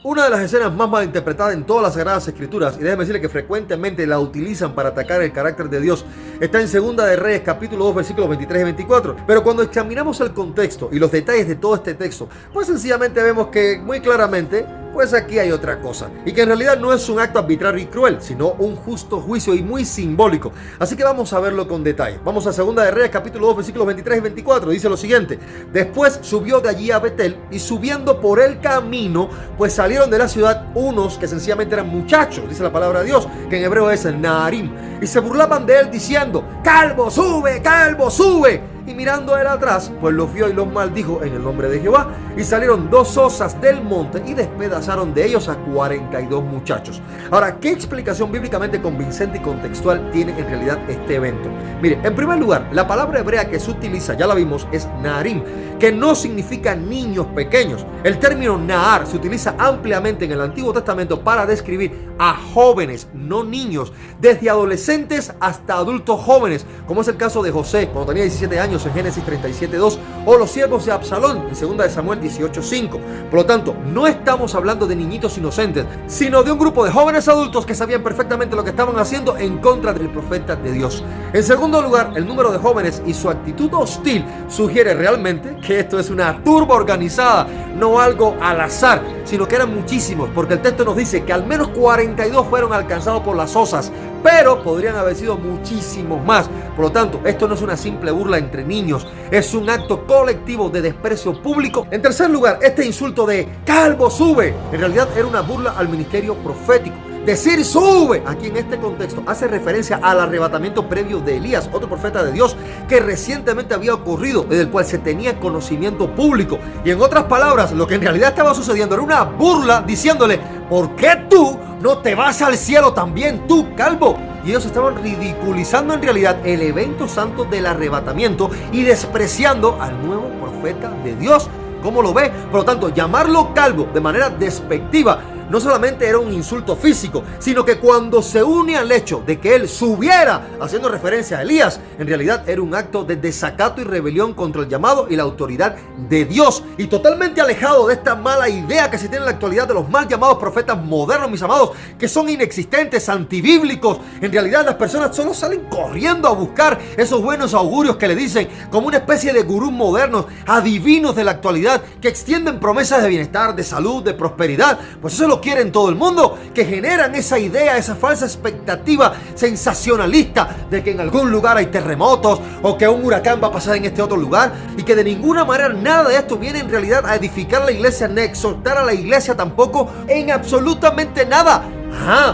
Una de las escenas más malinterpretadas en todas las Sagradas Escrituras, y déjeme decirle que frecuentemente la utilizan para atacar el carácter de Dios, está en Segunda de Reyes, capítulo 2, versículos 23 y 24. Pero cuando examinamos el contexto y los detalles de todo este texto, pues sencillamente vemos que muy claramente, pues aquí hay otra cosa, y que en realidad no es un acto arbitrario y cruel, sino un justo juicio y muy simbólico. Así que vamos a verlo con detalle. Vamos a Segunda de Reyes, capítulo 2, versículos 23 y 24. Dice lo siguiente: después subió de allí a Betel, y subiendo por el camino, pues salieron de la ciudad unos que sencillamente eran muchachos, dice la palabra de Dios, que en hebreo es Naarim, y se burlaban de él diciendo: calvo, sube, calvo, sube. Y mirando él atrás, pues los vio y los maldijo en el nombre de Jehová. Y salieron dos osas del monte y despedazaron de ellos a 42 muchachos. Ahora, ¿qué explicación bíblicamente convincente y contextual tiene en realidad este evento? Mire, en primer lugar, la palabra hebrea que se utiliza, ya la vimos, es Naarim, que no significa niños pequeños. El término Naar se utiliza ampliamente en el Antiguo Testamento para describir a jóvenes, no niños, desde adolescentes hasta adultos jóvenes, como es el caso de José cuando tenía 17 años en Génesis 37:2, o los siervos de Absalón en 2 de Samuel 18:5. Por lo tanto, no estamos hablando de niñitos inocentes, sino de un grupo de jóvenes adultos que sabían perfectamente lo que estaban haciendo en contra del profeta de Dios. En segundo lugar, el número de jóvenes y su actitud hostil sugiere realmente que esto es una turba organizada, no algo al azar, sino que eran muchísimos, porque el texto nos dice que al menos 42 fueron alcanzados por las osas, pero podrían haber sido muchísimos más. Por lo tanto, esto no es una simple burla entre niños, es un acto colectivo de desprecio público. En tercer lugar, este insulto de calvo, sube, en realidad era una burla al ministerio profético. Decir sube aquí en este contexto hace referencia al arrebatamiento previo de Elías, otro profeta de Dios que recientemente había ocurrido, del cual se tenía conocimiento público. Y en otras palabras, lo que en realidad estaba sucediendo era una burla diciéndole: ¿por qué tú no te vas al cielo también, tú calvo? Y ellos estaban ridiculizando en realidad el evento santo del arrebatamiento y despreciando al nuevo profeta de Dios. ¿Cómo lo ve? Por lo tanto, llamarlo calvo de manera despectiva no solamente era un insulto físico, sino que cuando se une al hecho de que él subiera, haciendo referencia a Elías, en realidad era un acto de desacato y rebelión contra el llamado y la autoridad de Dios, y totalmente alejado de esta mala idea que se tiene en la actualidad de los mal llamados profetas modernos, mis amados, que son inexistentes, antibíblicos. En realidad las personas solo salen corriendo a buscar esos buenos augurios que le dicen, como una especie de gurús modernos, adivinos de la actualidad, que extienden promesas de bienestar, de salud, de prosperidad. Pues eso es lo quieren todo el mundo, que generan esa idea, esa falsa expectativa sensacionalista de que en algún lugar hay terremotos o que un huracán va a pasar en este otro lugar, y que de ninguna manera nada de esto viene en realidad a edificar la iglesia, ni a exhortar a la iglesia tampoco en absolutamente nada.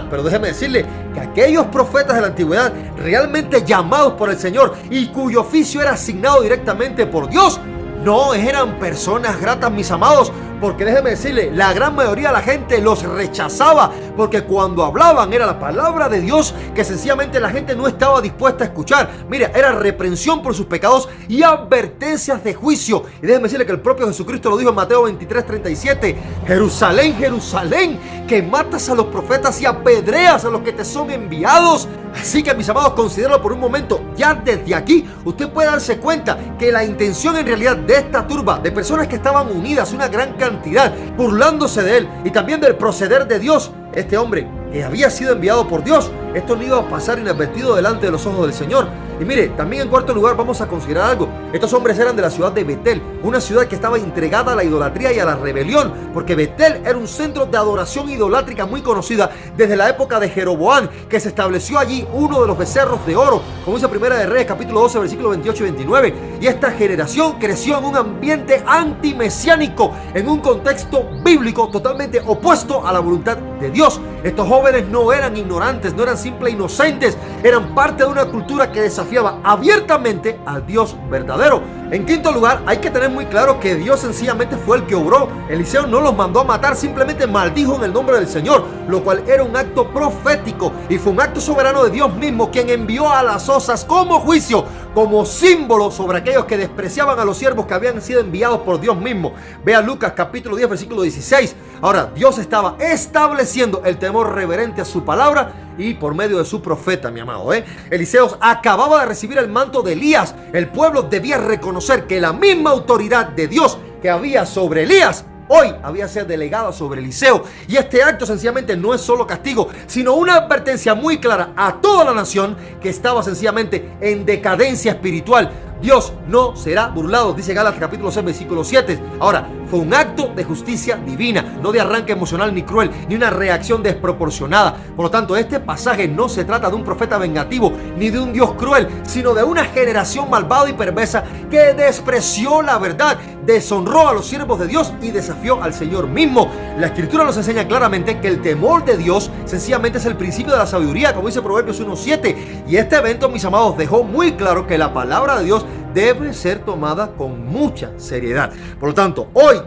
Pero déjeme decirle que aquellos profetas de la antigüedad realmente llamados por el Señor y cuyo oficio era asignado directamente por Dios, no eran personas gratas, mis amados, porque déjeme decirle, la gran mayoría de la gente los rechazaba, porque cuando hablaban era la palabra de Dios que sencillamente la gente no estaba dispuesta a escuchar. Mira, era reprensión por sus pecados y advertencias de juicio. Y déjeme decirle que el propio Jesucristo lo dijo en Mateo 23:37: Jerusalén, Jerusalén, que matas a los profetas y apedreas a los que te son enviados. Así que, mis amados, considéralo por un momento. Ya desde aquí usted puede darse cuenta que la intención en realidad de esta turba de personas que estaban unidas, una gran cantidad, burlándose de él y también del proceder de Dios, este hombre que había sido enviado por Dios, esto no iba a pasar inadvertido delante de los ojos del Señor. Y mire, también en cuarto lugar vamos a considerar algo. Estos hombres eran de la ciudad de Betel, una ciudad que estaba entregada a la idolatría y a la rebelión, porque Betel era un centro de adoración idolátrica muy conocida desde la época de Jeroboam, que se estableció allí uno de los becerros de oro, como dice Primera de Reyes, capítulo 12, versículos 28 y 29. Y esta generación creció en un ambiente antimesiánico, en un contexto bíblico totalmente opuesto a la voluntad de Dios. Estos jóvenes no eran ignorantes, no eran simples inocentes, eran parte de una cultura que desafiaba abiertamente al Dios verdadero. En quinto lugar, hay que tener muy claro que Dios sencillamente fue el que obró. Eliseo no los mandó a matar, simplemente maldijo en el nombre del Señor, lo cual era un acto profético y fue un acto soberano de Dios mismo, quien envió a las osas como juicio, como símbolo sobre aquellos que despreciaban a los siervos que habían sido enviados por Dios mismo. Vea Lucas capítulo 10, versículo 16. Ahora, Dios estaba estableciendo el temor reverente a su palabra y por medio de su profeta, mi amado. Eliseo acababa de recibir el manto de Elías. El pueblo debía reconocer que la misma autoridad de Dios que había sobre Elías hoy había sido delegada sobre Eliseo. Y este acto sencillamente no es solo castigo, sino una advertencia muy clara a toda la nación que estaba sencillamente en decadencia espiritual. Dios no será burlado, dice Gálatas capítulo 6, versículo 7. Ahora, fue un acto de justicia divina, no de arranque emocional ni cruel, ni una reacción desproporcionada. Por lo tanto, este pasaje no se trata de un profeta vengativo, ni de un Dios cruel, sino de una generación malvada y perversa que despreció la verdad, deshonró a los siervos de Dios y desafió al Señor mismo. La Escritura nos enseña claramente que el temor de Dios sencillamente es el principio de la sabiduría, como dice Proverbios 1:7. Y este evento, mis amados, dejó muy claro que la palabra de Dios debe ser tomada con mucha seriedad. Por lo tanto, hoy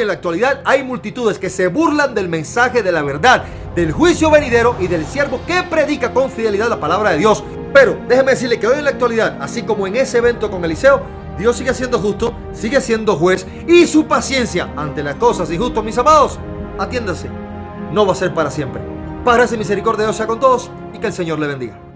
en la actualidad, hay multitudes que se burlan del mensaje de la verdad, del juicio venidero y del siervo que predica con fidelidad la palabra de Dios. Pero déjeme decirle que hoy en la actualidad, así como en ese evento con Eliseo, Dios sigue siendo justo, sigue siendo juez, y su paciencia ante las cosas injustas, mis amados, atiéndase, no va a ser para siempre. Paz, gracia y misericordia de Dios sea con todos, y que el Señor le bendiga.